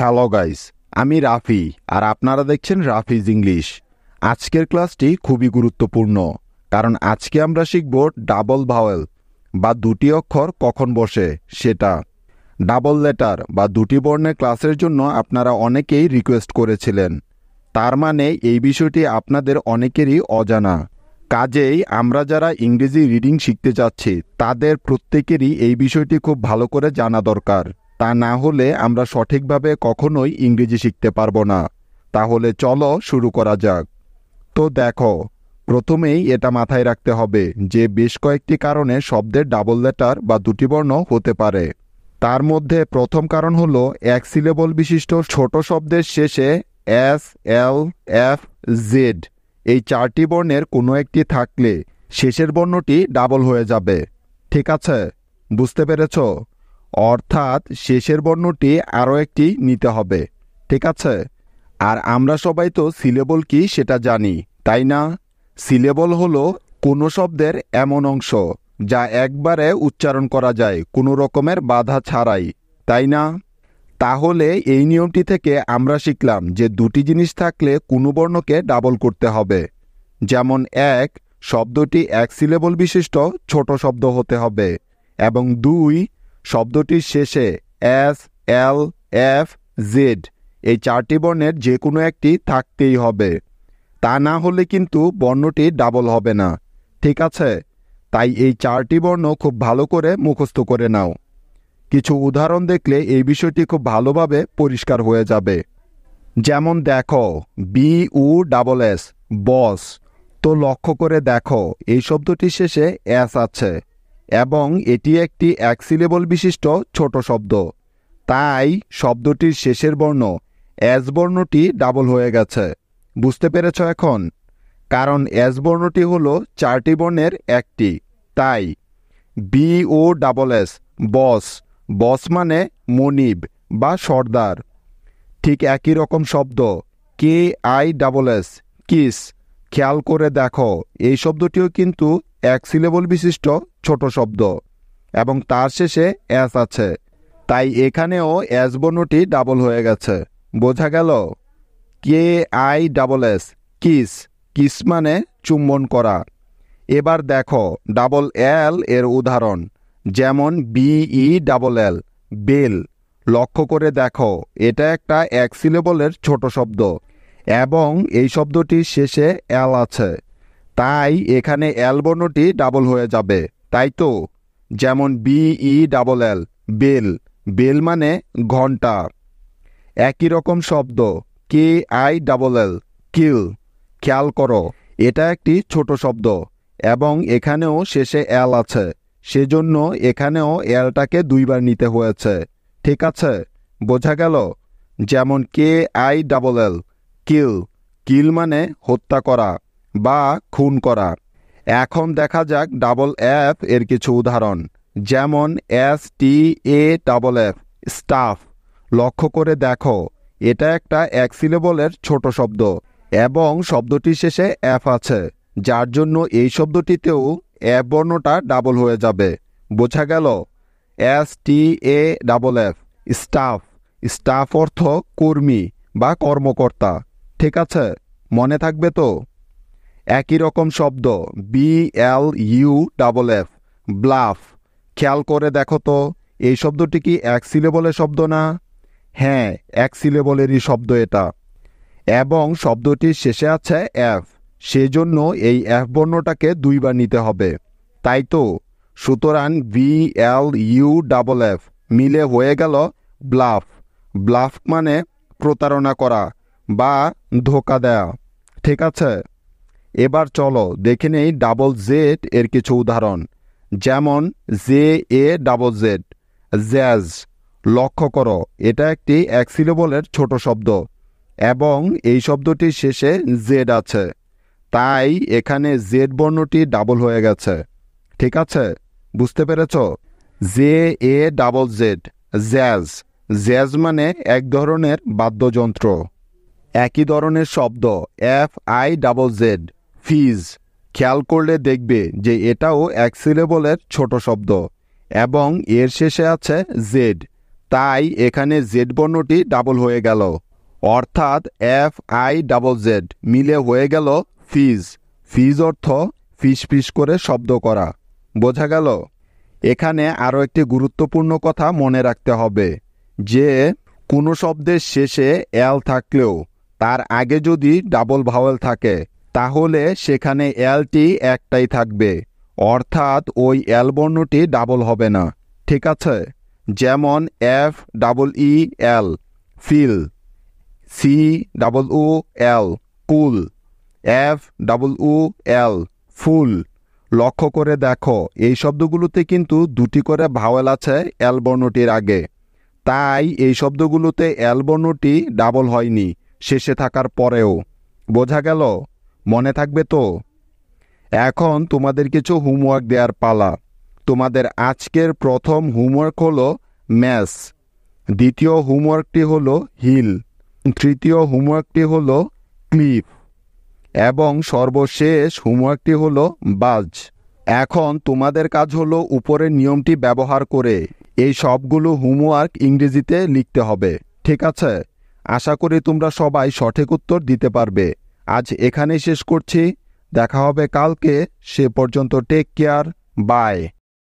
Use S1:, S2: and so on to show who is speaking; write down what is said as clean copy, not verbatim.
S1: Hello guys, আমি রাফি আর আপনারা দেখছেন রাফিজ ইংলিশ। আজকের ক্লাসটি খুবই গুরুত্বপূর্ণ কারণ আজকে আমরা শিখব ডাবল ভাওয়েল বা দুটি অক্ষর কখন বসে সেটা। ডাবল লেটার বা দুটি বর্ণের ক্লাসের জন্য আপনারা অনেকেই রিকোয়েস্ট করেছিলেন, তার মানে এই বিষয়টি আপনাদের অনেকেরই অজানা। কাজেই আমরা যারা ইংরেজি রিডিং শিখতে যাচ্ছি তাদের প্রত্যেকেরই এই বিষয়টি খুব ভালো করে জানা দরকার। তা না হলে আমরা সঠিকভাবে কখনোই ইংরেজি শিখতে পারবো না। তাহলে চলো শুরু করা যাক। তো দেখো, প্রথমেই এটা মাথায় রাখতে হবে যে বেশ কয়েকটি কারণে শব্দের ডাবল লেটার বা দুটি বর্ণ হতে পারে। তার মধ্যে প্রথম কারণ হলো এক সিলেবল বিশিষ্ট ছোট শব্দের শেষে এস, এল, এফ, জেড এই চারটি বর্ণের কোনো একটি থাকলে শেষের বর্ণটি ডাবল হয়ে যাবে। ঠিক আছে, বুঝতে পেরেছ? অর্থাৎ শেষের বর্ণটি আরও একটি নিতে হবে। ঠিক আছে, আর আমরা সবাই তো সিলেবল কি সেটা জানি, তাই না? সিলেবল হলো কোনো শব্দের এমন অংশ যা একবারে উচ্চারণ করা যায় কোনো রকমের বাধা ছাড়াই, তাই না? তাহলে এই নিয়মটি থেকে আমরা শিখলাম যে দুটি জিনিস থাকলে কোনো বর্ণকে ডাবল করতে হবে। যেমন এক, শব্দটি এক সিলেবল বিশিষ্ট ছোট শব্দ হতে হবে, এবং দুই, শব্দটির শেষে এস, এল, এফ, জেড এই চারটি বর্ণের যে কোনো একটি থাকতেই হবে। তা না হলে কিন্তু বর্ণটি ডাবল হবে না। ঠিক আছে, তাই এই চারটি বর্ণ খুব ভালো করে মুখস্থ করে নাও। কিছু উদাহরণ দেখলে এই বিষয়টি খুব ভালোভাবে পরিষ্কার হয়ে যাবে। যেমন দেখো, BUSS বস। তো লক্ষ্য করে দেখো, এই শব্দটির শেষে এস আছে এবং এটি একটি এক সিলেবল বিশিষ্ট ছোট শব্দ। তাই শব্দটির শেষের বর্ণ এস বর্ণটি ডাবল হয়ে গেছে। বুঝতে পেরেছ এখন? কারণ এস বর্ণটি হলো চারটি বর্ণের একটি। তাই BOSS বস, বস মানে মনিব বা সর্দার। ঠিক একই রকম শব্দ KISS কিস। খেয়াল করে দেখো, এই শব্দটিও কিন্তু এক সিলেবল বিশিষ্ট ছোট শব্দ এবং তার শেষে এস আছে। তাই এখানেও এস বর্ণটি ডাবল হয়ে গেছে। বোঝা গেল? KISS কিস, কিস মানে চুম্বন করা। এবার দেখো ডাবল এল এর উদাহরণ, যেমন BELL বেল। লক্ষ্য করে দেখো, এটা একটা এক সিলেবলের ছোট শব্দ এবং এই শব্দটির শেষে এল আছে। তাই এখানে এল বর্ণটি ডাবল হয়ে যাবে, তাই তো? যেমন BELL বেল, বেল মানে ঘন্টা। একই রকম শব্দ KILL কিল। খেয়াল করো, এটা একটি ছোট শব্দ এবং এখানেও শেষে এল আছে, সেজন্য এখানেও এলটাকে দুইবার নিতে হয়েছে। ঠিক আছে, বোঝা গেল? যেমন KILL কিল, কিল মানে হত্যা করা বা খুন করা। এখন দেখা যাক ডাবল এফ এর কিছু উদাহরণ, যেমন STAFF স্টাফ। লক্ষ্য করে দেখো, এটা একটা এক সিলেবলের ছোট শব্দ এবং শব্দটির শেষে এফ আছে, যার জন্য এই শব্দটিতেও এফ বর্ণটা ডাবল হয়ে যাবে। বোঝা গেল? STAFF staff. স্টাফ অর্থ কর্মী বা কর্মকর্তা। ঠিক আছে, মনে থাকবে তো? একই রকম শব্দ BLUFF ব্লাফ। খেয়াল করে দেখো তো, এই শব্দটি কি এক সিলেবলের শব্দ না? হ্যাঁ, এক সিলেবলেরই শব্দ এটা এবং শব্দটির শেষে আছে এফ, সেজন্য এই এফ বর্ণটাকে দুইবার নিতে হবে, তাই তো? সুতরাং BLUFF মিলে হয়ে গেল ব্লাফ। ব্লাফ মানে প্রতারণা করা বা ধোঁকা দেয়া। ঠিক আছে, এবার চলো দেখে নেই ডাবল জেড এর কিছু উদাহরণ, যেমন JAZZ জ্যাজ। লক্ষ্য করো, এটা একটি এক সিলেবলের ছোট শব্দ এবং এই শব্দটির শেষে জেড আছে, তাই এখানে জেড বর্ণটি ডাবল হয়ে গেছে। ঠিক আছে, বুঝতে পেরেছ? JAZZ jazz. জ্যাজ মানে এক ধরনের বাদ্যযন্ত্র। একই ধরনের শব্দ FIZZ ফিজ। খেয়াল করলে দেখবে যে এটাও এক সিলেবলের ছোট শব্দ এবং এর শেষে আছে জেড, তাই এখানে জেড বর্ণটি ডাবল হয়ে গেল, অর্থাৎ FIZZ মিলে হয়ে গেল ফিজ। ফিজ অর্থ ফিস ফিস করে শব্দ করা। বোঝা গেল? এখানে আরও একটি গুরুত্বপূর্ণ কথা মনে রাখতে হবে যে কোনো শব্দের শেষে এল থাকলেও তার আগে যদি ডাবল ভাওয়েল থাকে তাহলে সেখানে এলটি একটাই থাকবে, অর্থাৎ ওই এল বর্ণটি ডাবল হবে না। ঠিক আছে? যেমন FEEL ফিল, COOL কুল, FOOL ফুল। লক্ষ্য করে দেখো এই শব্দগুলোতে কিন্তু দুটি করে ভাওয়েল আছে এল বর্ণটির আগে, তাই এই শব্দগুলোতে এল বর্ণটি ডাবল হয়নি শেষে থাকার পরেও। বোঝা গেল? মনে থাকবে তো? এখন তোমাদের কিছু হোমওয়ার্ক দেওয়ার পালা। তোমাদের আজকের প্রথম হোমওয়ার্ক হলো ম্যাথস, দ্বিতীয় হোমওয়ার্কটি হলো হিল, তৃতীয় হোমওয়ার্কটি হলো ক্লিপ এবং সর্বশেষ হোমওয়ার্কটি হলো বাজ। এখন তোমাদের কাজ হলো উপরের নিয়মটি ব্যবহার করে এই সবগুলো হোমওয়ার্ক ইংরেজিতে লিখতে হবে। ঠিক আছে? আশা করি তোমরা সবাই সঠিক উত্তর দিতে পারবে। আজ এখানেই শেষ করছি, দেখা হবে কালকে। সে পর্যন্ত টেক কেয়ার, বাই।